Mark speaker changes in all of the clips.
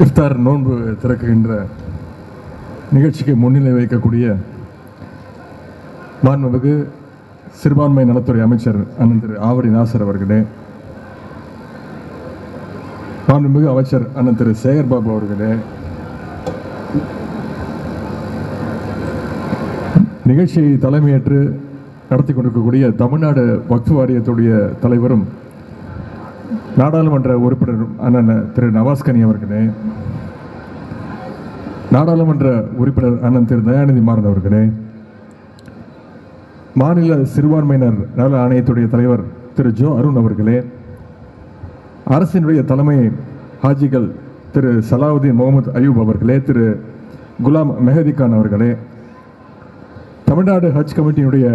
Speaker 1: இஃப்தார் நோன்பு திறக்குகின்ற நிகழ்ச்சிக்கு முன்னிலை வைக்கக்கூடிய மாண்புமிகு சிறுபான்மை நலத்துறை அமைச்சர் அண்ணன் திரு ஆவடி நாசர் அவர்களே, மாண்புமிகு அமைச்சர் அண்ணன் திரு சேகர்பாபு அவர்களே, நிகழ்ச்சியை தலைமையேற்று நடத்தி கொண்டிருக்கக்கூடிய தமிழ்நாடு வக்ஃப் வாரியத்துடைய தலைவரும் நாடாளுமன்ற உறுப்பினரும் அண்ணன் திரு நவாஸ்கனி அவர்களே, நாடாளுமன்ற உறுப்பினர் அண்ணன் திரு தயாநிதி மாறன் அவர்களே, மாநில சிறுபான்மையினர் நல ஆணையத்துடைய தலைவர் திரு ஜோ அருண் அவர்களே, அரசினுடைய தலைமை ஹாஜிகள் திரு சலாவுதீன் முகமது அயூப் அவர்களே, திரு குலாம் மெஹதி கான் அவர்களே, தமிழ்நாடு ஹஜ் கமிட்டியினுடைய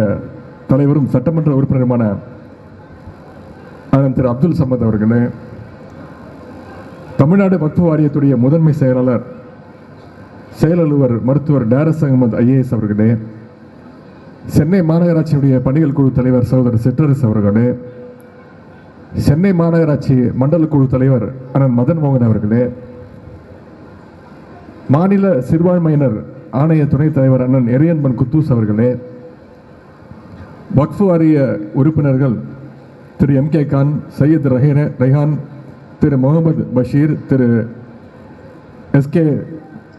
Speaker 1: தலைவரும் சட்டமன்ற உறுப்பினருமான திரு அப்துல் சமத் அவர்களே, தமிழ்நாடு வக்ஃப் வாரியத்துடைய முதன்மை செயலாளர் செயலலுவர் மருத்துவர் டாரஸ் அகமது ஐஏஎஸ் அவர்களே, சென்னை மாநகராட்சியுடைய பணிகள் குழு தலைவர் சகோதரர் சிற்றரசு அவர்களே, சென்னை மாநகராட்சி மண்டல குழு தலைவர் அண்ணன் மதன் மோகன் அவர்களே, மாநில சிறுபான்மையினர் ஆணைய துணைத் தலைவர் அண்ணன் எரியன்பன் குத்தூஸ் அவர்களே, வக்ஃப் வாரிய உறுப்பினர்கள் திரு எம் கே கான், சையத் ரெஹான், திரு முகமது பஷீர், திரு எஸ்கே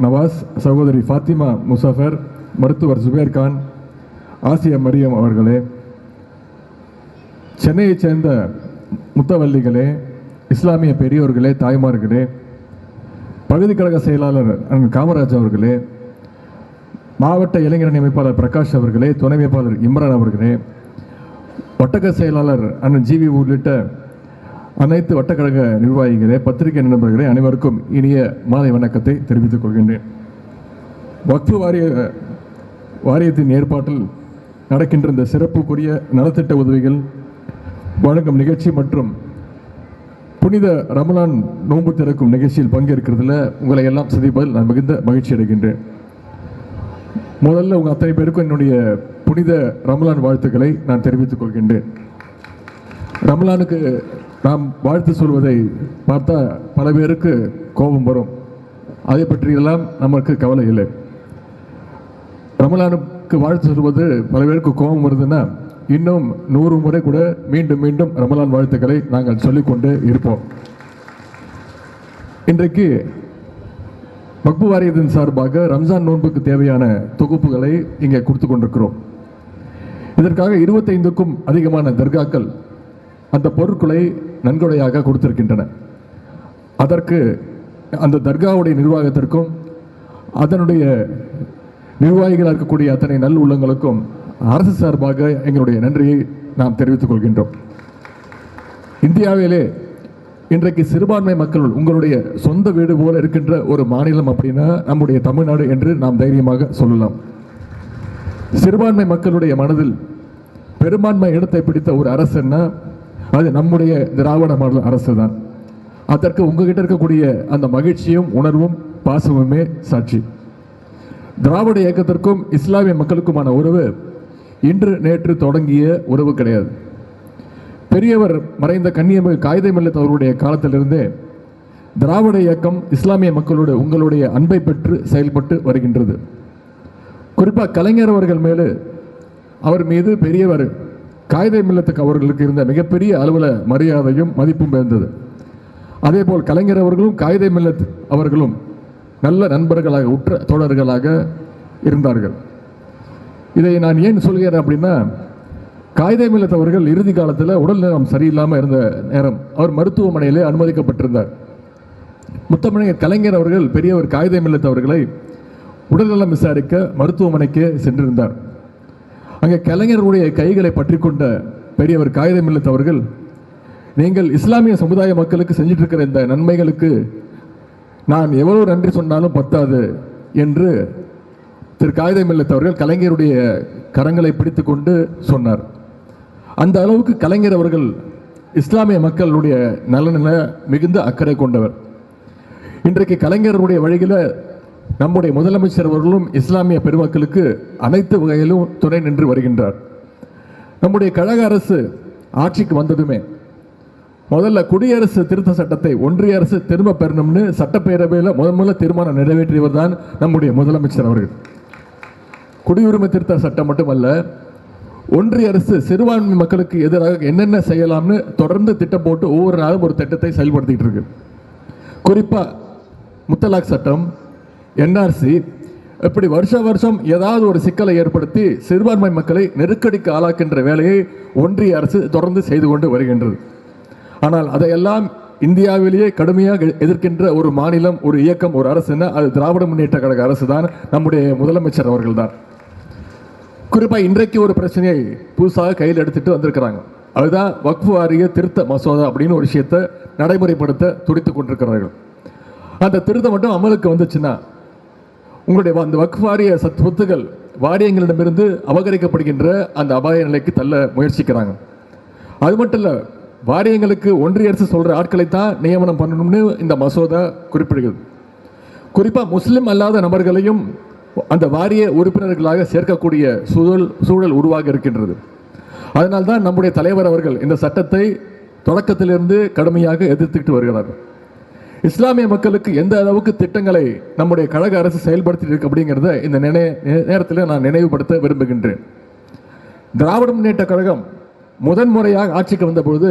Speaker 1: நவாஸ், சகோதரி ஃபாத்திமா முசாஃபர், மருத்துவர் ஜுபேர் கான், ஆசியா மரியம் அவர்களே, சென்னையைச் சேர்ந்த முத்தவல்லிகளே, இஸ்லாமிய பெரியோர்களே, தாய்மார்களே, பகுதி கழக செயலாளர் அண்ணன் காமராஜ் அவர்களே, மாவட்ட இளைஞரணி அமைப்பாளர் பிரகாஷ் அவர்களே, துணை அமைப்பாளர் இம்ரான் அவர்களே, வட்டக்க செயலாளர் அண்ணன் ஜிவி உள்ளிட்ட அனைத்து வட்டக்கழக நிர்வாகிகளே, பத்திரிகை நண்பர்களே, அனைவருக்கும் இனிய மாலை வணக்கத்தை தெரிவித்துக் கொள்கின்றேன். வக்ஃப் வாரியத்தின் ஏற்பாட்டில் நடக்கின்ற இந்த சிறப்புக்குரிய நலத்திட்ட உதவிகள் வழங்கும் நிகழ்ச்சி மற்றும் புனித ரமலான் நோன்பு திறக்கும் நிகழ்ச்சியில் பங்கேற்கிறதுல உங்களை எல்லாம் சந்திப்பதில் நான் மிகுந்த மகிழ்ச்சி அடைகின்றேன். முதல்ல உங்கள் அத்தனை பேருக்கும் என்னுடைய புனித ரமலான் வாழ்த்துக்களை நான் தெரிவித்துக் கொள்கின்றேன். ரமலானுக்கு நாம் வாழ்த்து சொல்வதை பார்த்தா பல பேருக்கு கோபம் வரும். அதை பற்றியெல்லாம் நமக்கு கவலை இல்லை. ரமலானுக்கு வாழ்த்து சொல்வது பல பேருக்கு கோபம் வருதுன்னா இன்னும் 100 முறை கூட மீண்டும் மீண்டும் ரமலான் வாழ்த்துக்களை நாங்கள் சொல்லிக்கொண்டு இருப்போம். இன்றைக்கு வக்ஃப் வாரியத்தின் சார்பாக ரம்ஜான் நோன்புக்கு தேவையான தொகுப்புகளை இங்கே கொடுத்து கொண்டிருக்கிறோம். இதற்காக 25க்கும் அதிகமான தர்காக்கள் அந்த பொருட்களை நன்கொடையாக கொடுத்திருக்கின்றன. அதற்கு அந்த தர்காவுடைய நிர்வாகத்திற்கும் அதனுடைய நிர்வாகிகளாக இருக்கக்கூடிய அத்தனை நல் உள்ளங்களுக்கும் அரசு சார்பாக எங்களுடைய நன்றியை நாம் தெரிவித்துக் கொள்கின்றோம். இந்தியாவிலே இன்றைக்கு சிறுபான்மை மக்கள் உங்களுடைய சொந்த வீடு போல இருக்கின்ற ஒரு மாநிலம் அப்படின்னா நம்முடைய தமிழ்நாடு என்று நாம் தைரியமாக சொல்லலாம். சிறுபான்மை மக்களுடைய மனதில் பெரும்பான்மை இடத்தை பிடித்த ஒரு அரசுன்னா அது நம்முடைய திராவிட மாடல் அரசு தான். அதற்கு உங்ககிட்ட இருக்கக்கூடிய அந்த மகிழ்ச்சியும் உணர்வும் பாசமுமே சாட்சி. திராவிட இயக்கத்திற்கும் இஸ்லாமிய மக்களுக்குமான உறவு இன்று நேற்று தொடங்கிய உறவு கிடையாது. பெரியவர் மறைந்த கன்னியமிகு காயிதே மில்லத் அவருடைய காலத்திலிருந்தே திராவிட இயக்கம் இஸ்லாமிய மக்களோடு உங்களுடைய அன்பை பெற்று செயல்பட்டு வருகின்றது. குறிப்பாக கலைஞர் அவர்கள் மேலே அவர் மீது பெரியவர் காயிதே மில்லத்துக்கு அவர்களுக்கு இருந்த மிகப்பெரிய அளவில் மரியாதையும் மதிப்பும் இருந்தது. அதே போல் கலைஞர் அவர்களும் காயிதே மில்லத் அவர்களும் நல்ல நண்பர்களாக உற்ற தோழர்களாக இருந்தார்கள். இதை நான் ஏன் சொல்கிறேன் அப்படின்னா, காயிதே மில்லத் அவர்கள் இறுதி காலத்தில் உடல்நலம் சரியில்லாமல் இருந்த நேரம் அவர் மருத்துவமனையிலே அனுமதிக்கப்பட்டிருந்தார். முத்தமிழர் கலைஞர் அவர்கள் பெரியவர் காயிதே மில்லத் அவர்களை உடல்நலம் விசாரிக்க மருத்துவமனைக்கு சென்றிருந்தார். அங்கே கலைஞருடைய கைகளை பற்றி கொண்ட பெரியவர் காயிதே மில்லத் அவர்கள், நீங்கள் இஸ்லாமிய சமுதாய மக்களுக்கு செஞ்சிட்டு இருக்கிற இந்த நன்மைகளுக்கு நான் எவ்வளவு நன்றி சொன்னாலும் பத்தாது என்று திரு காயிதே மில்லத் அவர்கள் கலைஞருடைய கரங்களை பிடித்து கொண்டு சொன்னார். அந்த அளவுக்கு கலைஞர் அவர்கள் இஸ்லாமிய மக்களுடைய நலனில் மிகுந்த அக்கறை கொண்டவர். இன்றைக்கு கலைஞருடைய வழியில் நம்முடைய முதலமைச்சர் அவர்களும் இஸ்லாமிய பெருமக்களுக்கு அனைத்து வகையிலும் துணை நின்று வருகின்றார். நம்முடைய கழக அரசு ஆட்சிக்கு வந்ததுமே முதல்ல குடியரசு திருத்த சட்டத்தை ஒன்றிய அரசு திரும்ப பெறணும்னு சட்டப்பேரவையில் முதல்ல தீர்மானம் நிறைவேற்றியவர் தான் நம்முடைய முதலமைச்சர் அவர்கள். குடியுரிமை திருத்த சட்டம் மட்டுமல்ல, ஒன்றிய அரசு சிறுபான்மை மக்களுக்கு எதிராக என்னென்ன செய்யலாம்னு தொடர்ந்து திட்டம் போட்டு ஒவ்வொரு நாளும் ஒரு திட்டத்தை செயல்படுத்திட்டு இருக்கு. குறிப்பாக முத்தலாக் சட்டம், என்ஆர்சி, இப்படி வருஷம் ஏதாவது ஒரு சிக்கலை ஏற்படுத்தி சிறுபான்மை மக்களை நெருக்கடிக்கு ஆளாக்கின்ற வேலையை ஒன்றிய அரசு தொடர்ந்து செய்து கொண்டு வருகின்றது. ஆனால் அதையெல்லாம் இந்தியாவிலேயே கடுமையாக எதிர்க்கின்ற ஒரு மாநிலம், ஒரு இயக்கம், ஒரு அரசுன்னா அது திராவிட முன்னேற்ற கழக அரசு தான், நம்முடைய முதலமைச்சர் அவர்கள் தான். குறிப்பாக இன்றைக்கு ஒரு பிரச்சனையை புதுசாக கையில் எடுத்துட்டு வந்திருக்கிறாங்க. அதுதான் வக்ஃப் வாரிய திருத்த மசோதா அப்படின்னு ஒரு விஷயத்தை நடைமுறைப்படுத்த துடித்து கொண்டிருக்கிறார்கள். அந்த திருத்தம் மட்டும் அமலுக்கு வந்துச்சுன்னா உங்களுடைய அந்த வக்ஃப் வாரிய சொத்துக்கள் வாரியங்களிடமிருந்து அபகரிக்கப்படுகின்ற அந்த அபாய நிலைக்கு தள்ள முயற்சிக்கிறாங்க. அது மட்டும் இல்லை, வாரியங்களுக்கு ஒன்றிய அரசு சொல்கிற ஆட்களை தான் நியமனம் பண்ணணும்னு இந்த மசோதா குறிப்பிடுகிறது. குறிப்பாக முஸ்லிம் அல்லாத நபர்களையும் அந்த வாரிய உறுப்பினர்களாக சேர்க்கக்கூடிய சூழல் உருவாக இருக்கின்றது. அதனால்தான் நம்முடைய தலைவர் அவர்கள் இந்த சட்டத்தை தொடக்கத்திலிருந்து கடுமையாக எதிர்த்துக்கிட்டு வருகிறார். இஸ்லாமிய மக்களுக்கு எந்த அளவுக்கு திட்டங்களை நம்முடைய கழக அரசு செயல்படுத்திட்டு இருக்கு அப்படிங்கிறத இந்த நேரத்தில் நான் நினைவுபடுத்த விரும்புகின்றேன். திராவிட முன்னேற்ற கழகம் முதன்முறையாக ஆட்சிக்கு வந்தபொழுது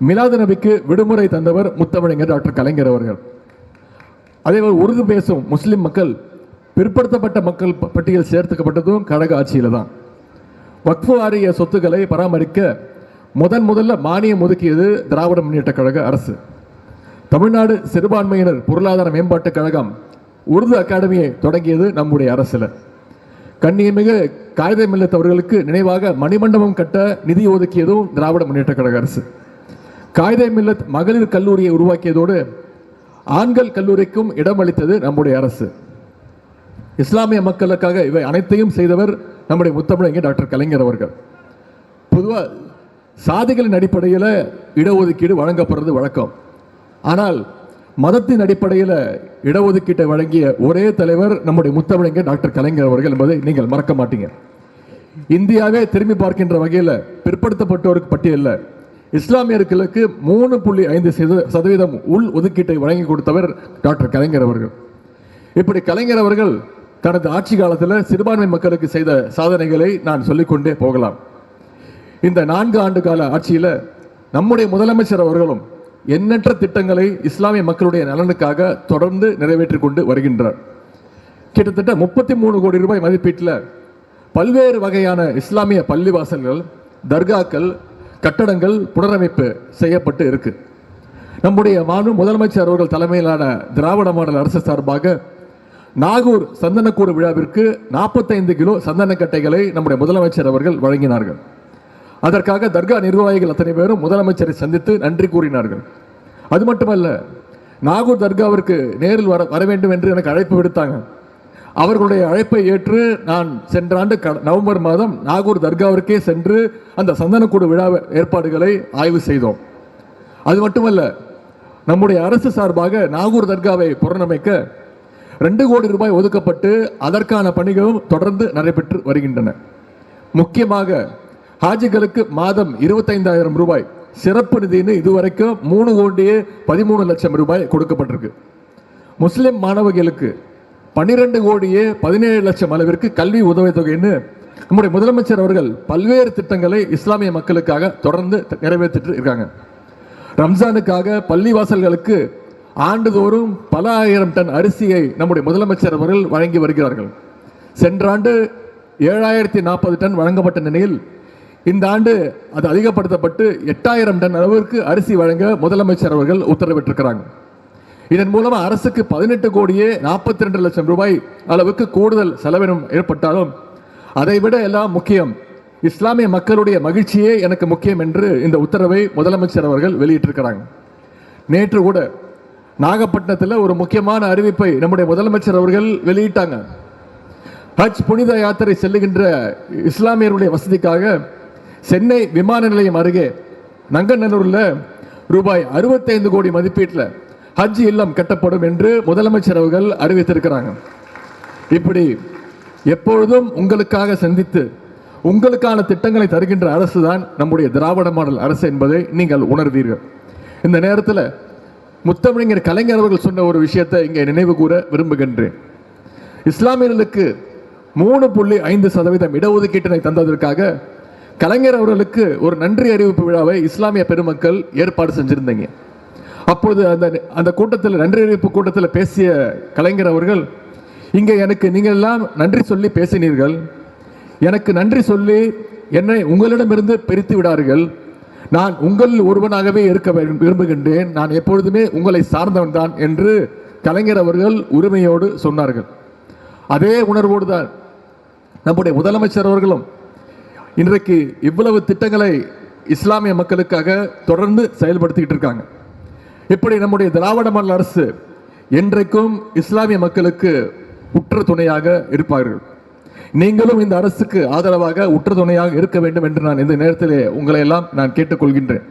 Speaker 1: மிலாது நபிக்கு விடுமுறை தந்தவர் முத்தமிழர் டாக்டர் கலைஞர் அவர்கள். அதேபோல் உருது பேசும் முஸ்லிம் மக்கள் பிற்படுத்தப்பட்ட மக்கள் பட்டியல் சேர்த்துக்கப்பட்டதும் கழக ஆட்சியில் தான். வக்ஃப் வாரிய சொத்துக்களை பராமரிக்க முதல்ல மானியம் ஒதுக்கியது திராவிட முன்னேற்ற கழக அரசு. தமிழ்நாடு சிறுபான்மையினர் பொருளாதார மேம்பாட்டு கழகம் உருது அகாடமியை தொடங்கியது நம்முடைய அரசில். கண்ணியமிகு காயிதே மில்லத் அவர்களுக்கு நினைவாக மணிமண்டபம் கட்ட நிதி ஒதுக்கியதும் திராவிட முன்னேற்ற கழக அரசு. காயிதே மில்லத் மகளிர் கல்லூரியை உருவாக்கியதோடு ஆண்கள் கல்லூரிக்கும் இடம் அளித்தது நம்முடைய அரசு. இஸ்லாமிய மக்களுக்காக இவை அனைத்தையும் செய்தவர் நம்முடைய முத்தமிழர் டாக்டர் கலைஞர் அவர்கள். பொதுவாக சாதிகளின் அடிப்படையில் இடஒதுக்கீடு வழங்கப்படுறது வழக்கம். ஆனால் மதத்தின் அடிப்படையில் இடஒதுக்கீட்டை வழங்கிய ஒரே தலைவர் நம்முடைய முத்தமிழர் டாக்டர் கலைஞர் அவர்கள் என்பதை நீங்கள் மறக்க மாட்டீங்க. இந்தியாவே திரும்பி பார்க்கின்ற வகையில் பிற்படுத்தப்பட்டோருக்கு பட்டியலில் இஸ்லாமியர்களுக்கு 3.5% உள் ஒதுக்கீட்டை வழங்கி கொடுத்தவர் டாக்டர் கலைஞர் அவர்கள். இப்படி கலைஞர் அவர்கள் தனது ஆட்சி காலத்தில் சிறுபான்மை மக்களுக்கு செய்த சாதனைகளை நான் சொல்லிக்கொண்டே போகலாம். இந்த 4 ஆண்டு கால ஆட்சியில் நம்முடைய முதலமைச்சர் அவர்களும் எண்ணற்ற திட்டங்களை இஸ்லாமிய மக்களுடைய நலனுக்காக தொடர்ந்து நிறைவேற்றி கொண்டு வருகின்றார். கிட்டத்தட்ட 33 கோடி ரூபாய் மதிப்பீட்டில் பல்வேறு வகையான இஸ்லாமிய பள்ளிவாசல்கள், தர்காக்கள், கட்டடங்கள் புனரமைப்பு செய்யப்பட்டு இருக்கு. நம்முடைய முதலமைச்சர் அவர்கள் தலைமையிலான திராவிட மாடல் அரசு சார்பாக நாகூர் சந்தனக்கூடு விழாவிற்கு 45 கிலோ சந்தனக்கட்டைகளை நம்முடைய முதலமைச்சர் அவர்கள் வழங்கினார்கள். அதற்காக தர்கா நிர்வாகிகள் அத்தனை பேரும் முதலமைச்சரை சந்தித்து நன்றி கூறினார்கள். அது மட்டுமல்ல, நாகூர் தர்காவிற்கு நேரில் வர வேண்டும் என்று எனக்கு அழைப்பு விடுத்தாங்க. அவர்களுடைய அழைப்பை ஏற்று நான் சென்ற ஆண்டு நவம்பர் மாதம் நாகூர் தர்காவிற்கே சென்று அந்த சந்தனக்கூடு விழா ஏற்பாடுகளை ஆய்வு செய்தோம். அது மட்டுமல்ல, நம்முடைய அரசு சார்பாக நாகூர் தர்காவை புனரமைக்க 2 கோடி ரூபாய் ஒதுக்கப்பட்டு அதற்கான பணிகளும் தொடர்ந்து நடைபெற்று வருகின்றன. முக்கியமாக ஹாஜிகளுக்கு மாதம் 25,000 ரூபாய் சிறப்பு நிதினு இதுவரைக்கும் 3,13,00,000 ரூபாய் கொடுக்கப்பட்டிருக்கு. முஸ்லிம் மாணவர்களுக்கு 12,17,00,000 அளவிற்கு கல்வி உதவித்தொகைன்னு நம்முடைய முதலமைச்சர் அவர்கள் பல்வேறு திட்டங்களை இஸ்லாமிய மக்களுக்காக தொடர்ந்து நிறைவேற்றிட்டு இருக்காங்க. ரம்ஜானுக்காக பள்ளிவாசல்களுக்கு ஆண்டுதோறும் பல ஆயிரம் டன் அரிசியை நம்முடைய முதலமைச்சர் அவர்கள் வழங்கி வருகிறார்கள். சென்ற ஆண்டு 7,040 டன் வழங்கப்பட்ட நிலையில் இந்த ஆண்டு அது அதிகப்படுத்தப்பட்டு 8,000 டன் அளவிற்கு அரிசி வழங்க முதலமைச்சர் அவர்கள் உத்தரவிட்டிருக்கிறாங்க. இதன் மூலமாக அரசுக்கு 18,42,00,000 ரூபாய் அளவுக்கு கூடுதல் செலவினம் ஏற்பட்டாலும் அதைவிட எல்லாம் முக்கியம், இஸ்லாமிய மக்களுடைய மகிழ்ச்சியே எனக்கு முக்கியம் என்று இந்த உத்தரவை முதலமைச்சர் அவர்கள் வெளியிட்டிருக்கிறாங்க. நேற்று கூட நாகப்பட்டினத்தில் ஒரு முக்கியமான அறிவிப்பை நம்முடைய முதலமைச்சர் அவர்கள் வெளியிட்டாங்க. ஹஜ் புனித யாத்திரை செல்லுகின்ற இஸ்லாமியருடைய வசதிக்காக சென்னை விமான நிலையம் அருகே நங்கநல்லூரில் ரூபாய் 65 கோடி மதிப்பீட்டில் ஹஜ் இல்லம் கட்டப்படும் என்று முதலமைச்சர் அவர்கள் அறிவித்திருக்கிறாங்க. இப்படி எப்பொழுதும் உங்களுக்காக சந்தித்து உங்களுக்கான திட்டங்களை தருகின்ற அரசு தான் நம்முடைய திராவிட மாடல் அரசு என்பதை நீங்கள் உணர்வீர்கள். இந்த நேரத்தில் முத்தமிழர் கலைஞர் அவர்கள் சொன்ன ஒரு விஷயத்தை இங்கே நினைவு கூற விரும்புகின்றேன். இஸ்லாமியர்களுக்கு 3.5% இடஒதுக்கீட்டினை தந்ததற்காக கலைஞர் அவர்களுக்கு ஒரு நன்றி அறிவிப்பு விழாவை இஸ்லாமிய பெருமக்கள் ஏற்பாடு செஞ்சிருந்தீங்க. அப்போது அந்த கூட்டத்தில், நன்றி அறிவிப்பு கூட்டத்தில் பேசிய கலைஞர் அவர்கள், இங்கே எனக்கு நீங்கள் எல்லாம் நன்றி சொல்லி பேசினீர்கள், எனக்கு நன்றி சொல்லி என்னை உங்களிடமிருந்து பிரித்து விடார்கள், நான் உங்களில் ஒருவனாகவே இருக்க விரும்புகின்றேன், நான் எப்பொழுதுமே உங்களை சார்ந்தவன் தான் என்று கலைஞர் அவர்கள் உரிமையோடு சொன்னார்கள். அதே உணர்வோடு தான் நம்முடைய முதலமைச்சர் அவர்களும் இன்றைக்கு இவ்வளவு திட்டங்களை இஸ்லாமிய மக்களுக்காக தொடர்ந்து செயல்படுத்திக்கிட்டு இருக்காங்க. இப்படி நம்முடைய திராவிட மாடல் அரசு என்றைக்கும் இஸ்லாமிய மக்களுக்கு உற்ற துணையாக இருப்பார்கள். நீங்களும் இந்த அரசுக்கு ஆதரவாக உற்ற துணையாக இருக்க வேண்டும் என்று நான் இந்த நேரத்திலே உங்களை எல்லாம் நான் கேட்டுக்கொள்கின்றேன்.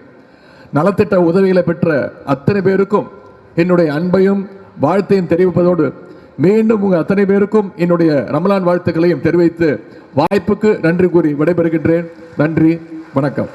Speaker 1: நலத்திட்ட உதவிகளை பெற்ற அத்தனை பேருக்கும் என்னுடைய அன்பையும் வாழ்த்தையும் தெரிவிப்பதோடு மீண்டும் உங்கள் அத்தனை பேருக்கும் என்னுடைய ரமலான் வாழ்த்துக்களையும் தெரிவித்து வாய்ப்புக்கு நன்றி கூறி விடைபெறுகின்றேன். நன்றி, வணக்கம்.